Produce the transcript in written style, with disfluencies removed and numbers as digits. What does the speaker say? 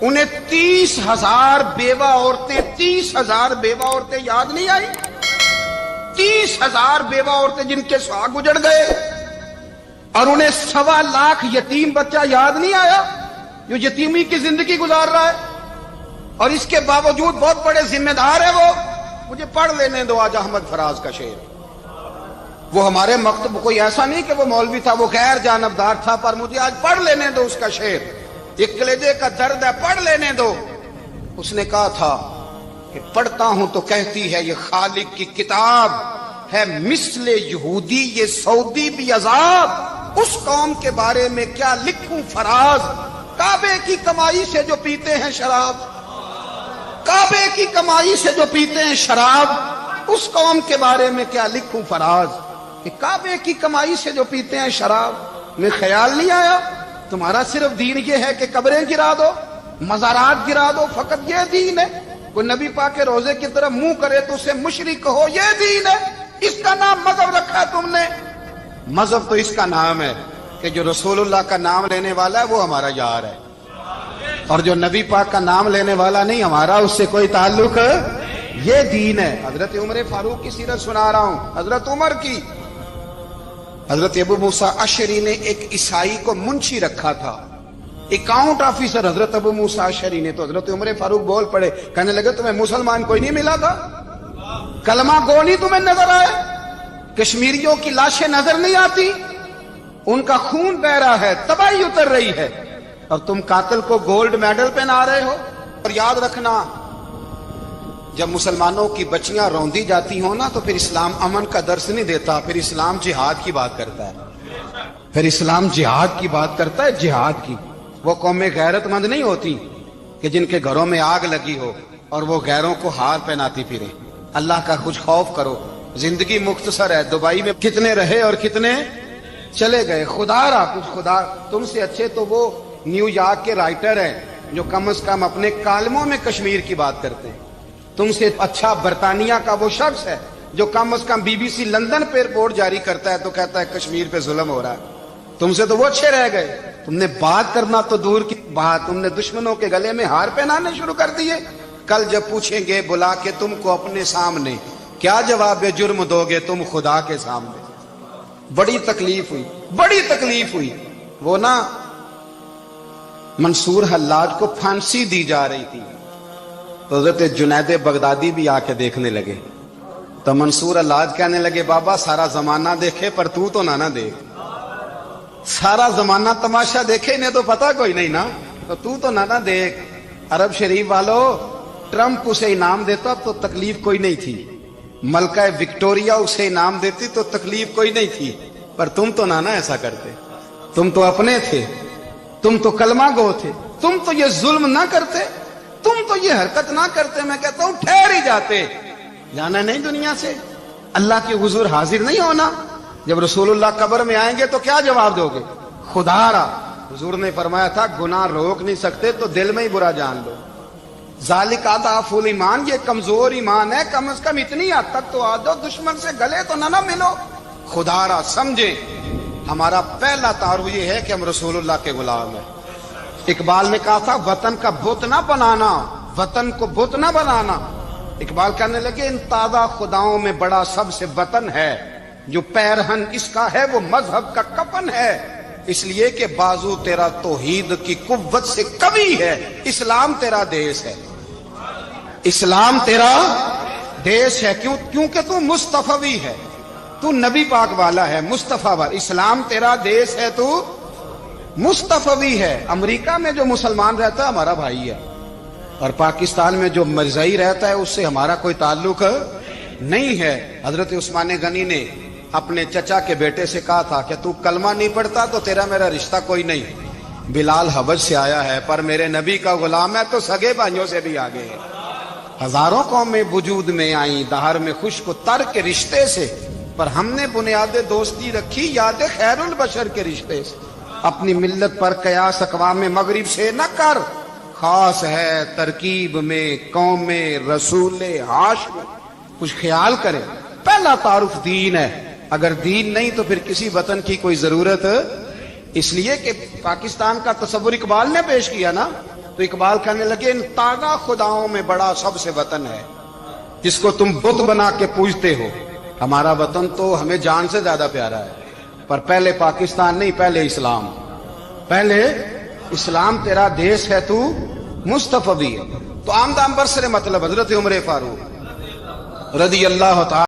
انہیں 30,000 بیوہ عورتیں یاد نہیں آئی؟ 30,000 بیوہ عورتیں جن کے سواگ اجڑ گئے، اور انہیں 1.25 لاکھ یتیم بچہ یاد نہیں آیا جو یتیمی کی زندگی گزار رہا ہے، اور اس کے باوجود بہت بڑے ذمہ دار ہے وہ۔ مجھے پڑھ لینے دو آج احمد فراز کا شعر۔ وہ ہمارے مکتب کوئی ایسا نہیں کہ وہ مولوی تھا، وہ غیر جانبدار تھا، پر مجھے آج پڑھ لینے دو اس کا شعر۔ ایک کلیجے کا درد ہے، پڑھ لینے دو۔ اس نے کہا تھا کہ پڑھتا ہوں تو کہتی ہے یہ خالق کی کتاب ہے، مثل یہودی یہ سعودی بھی عذاب، اس قوم کے بارے میں کیا لکھوں فراز، کعبے کی کمائی سے جو پیتے ہیں شراب، کعبے کی کمائی سے جو پیتے ہیں شراب، اس قوم کے بارے میں کیا لکھوں فراز، کہ کعبے کی کمائی سے جو پیتے ہیں شراب۔ میں خیال نہیں آیا تمہارا صرف دین یہ ہے کہ قبریں گرا دو، مزارات گرا دو، فقط یہ دین ہے؟ کوئی نبی پاک کے روزے کی طرف منہ کرے تو اسے مشرک کہو، یہ دین ہے؟ اس کا نام مذہب رکھا تم نے؟ مذہب تو اس کا نام ہے کہ جو رسول اللہ کا نام لینے والا ہے وہ ہمارا یار ہے، اور جو نبی پاک کا نام لینے والا نہیں، ہمارا اس سے کوئی تعلق ہے، یہ دین ہے۔ حضرت عمر فاروق کی سیرت سنا رہا ہوں، حضرت عمر کی۔ حضرت ابو موسیٰ اشعری نے ایک عیسائی کو منشی رکھا تھا، اکاؤنٹ آفیسر حضرت ابو موسیٰ اشعری نے۔ تو حضرت عمر فاروق بول پڑے، کہنے لگے تمہیں مسلمان کوئی نہیں ملا تھا؟ کلمہ گو نہیں تمہیں نظر آئے؟ کشمیریوں کی لاشیں نظر نہیں آتی؟ ان کا خون بہ رہا ہے، تباہی اتر رہی ہے، اور تم قاتل کو گولڈ میڈل پہنا رہے ہو۔ اور یاد رکھنا، جب مسلمانوں کی بچیاں روندی جاتی ہوں نا تو پھر اسلام امن کا درس نہیں دیتا، پھر اسلام جہاد کی بات کرتا ہے، پھر اسلام جہاد کی بات کرتا ہے، جہاد کی۔ وہ قومیں غیرت مند نہیں ہوتی کہ جن کے گھروں میں آگ لگی ہو اور وہ غیروں کو ہار پہناتی پھرے۔ اللہ کا کچھ خوف کرو، زندگی مختصر ہے۔ دبئی میں کتنے رہے اور کتنے چلے گئے، خدا را کچھ خدا۔ تم سے اچھے تو وہ نیو یارک کے رائٹر ہیں جو کم از کم اپنے کالموں میں کشمیر کی بات کرتے ہیں۔ تم سے اچھا برطانیہ کا وہ شخص ہے جو کم از کم BBC لندن پہ رپورٹ جاری کرتا ہے تو کہتا ہے کشمیر پہ ظلم ہو رہا ہے۔ تم سے تو وہ اچھے رہ گئے، تم نے بات کرنا تو دور کی بات، تم نے دشمنوں کے گلے میں ہار پہنانے شروع کر دیے۔ کل جب پوچھیں گے بلا کے تم کو اپنے سامنے، کیا جواب جرم دو گے تم خدا کے سامنے؟ بڑی تکلیف ہوئی، بڑی تکلیف ہوئی۔ وہ نا منصور حلاج کو پھانسی دی جا رہی تھی، تو حضرت جنید بغدادی بھی آ کے دیکھنے لگے، تو منصور حلاج کہنے لگے بابا سارا زمانہ دیکھے پر تو نہ دیکھ، سارا زمانہ تماشا دیکھے انہیں تو پتہ کوئی نہیں نا، تو نہ دیکھ۔ عرب شریف والو، ٹرمپ اسے انعام دیتا تو تکلیف کوئی نہیں تھی، ملکہ وکٹوریا اسے انعام دیتی تو تکلیف کوئی نہیں تھی، پر تم تو نہ ایسا کرتے، تم تو اپنے تھے، تم تو کلمہ گو تھے، تم تو یہ ظلم نہ کرتے، تم تو یہ حرکت نہ کرتے۔ میں کہتا ہوں ٹھہر ہی جاتے، جانا نہیں دنیا سے، اللہ کے حضور حاضر نہیں ہونا۔ جب رسول اللہ قبر میں آئیں گے تو کیا جواب دو گے؟ خدا را، حضور نے فرمایا تھا گناہ روک نہیں سکتے تو دل میں ہی برا جان لو۔ ذالک اضعف الایمان، یہ کمزور ایمان ہے، کم از کم اتنی حد تک تو آ جاؤ، دشمن سے گلے تو نہ ملو۔ خدا را سمجھیں، ہمارا پہلا تعارف یہ ہے کہ ہم رسول اللہ کے غلام ہیں۔ اقبال نے کہا تھا وطن کا بت نہ بنانا، وطن کو بت نہ بنانا۔ اقبال کہنے لگے ان تازہ خداؤں میں بڑا سب سے وطن ہے، جو پیرہن اس کا ہے وہ مذہب کا کفن ہے، اس لیے کہ بازو تیرا توحید کی قوت سے قوی ہے، اسلام تیرا دیس ہے، اسلام تیرا دیس ہے۔ کیونکہ تو مصطفی ہے، تو نبی پاک والا ہے، مصطفیٰ والا، اسلام تیرا دیس ہے، تو مصطفی ہے۔ امریکہ میں جو مسلمان رہتا ہے ہمارا بھائی ہے، اور پاکستان میں جو مرزائی رہتا ہے اس سے ہمارا کوئی تعلق نہیں ہے۔ حضرت عثمان غنی نے اپنے چچا کے بیٹے سے کہا تھا کہ تو کلمہ نہیں پڑھتا تو تیرا میرا رشتہ کوئی نہیں۔ بلال حبش سے آیا ہے پر میرے نبی کا غلام ہے تو سگے بھائیوں سے بھی آگے ہے۔ ہزاروں قومیں وجود میں آئیں دہر میں خوش کو تر کے رشتے سے، پر ہم نے بنیاد دوستی رکھی یاد خیر البشر کے رشتے سے۔ اپنی ملت پر قیاس اقوام مغرب سے نہ کر، خاص ہے ترکیب میں قوم رسول ہاشم۔ کچھ خیال کرے، پہلا تعارف دین ہے، اگر دین نہیں تو پھر کسی وطن کی کوئی ضرورت، اس لیے کہ پاکستان کا تصور اقبال نے پیش کیا نا، تو اقبال کہنے لگے ان تازہ خداؤں میں بڑا سب سے وطن ہے جس کو تم بت بنا کے پوجتے ہو. ہمارا وطن تو ہمیں جان سے زیادہ پیارا ہے، پر پہلے پاکستان نہیں، پہلے اسلام. پہلے اسلام تیرا دیش ہے، تو مصطفی ہے. تو آمدہ برسر مطلب حضرت عمر فاروق رضی اللہ تعالی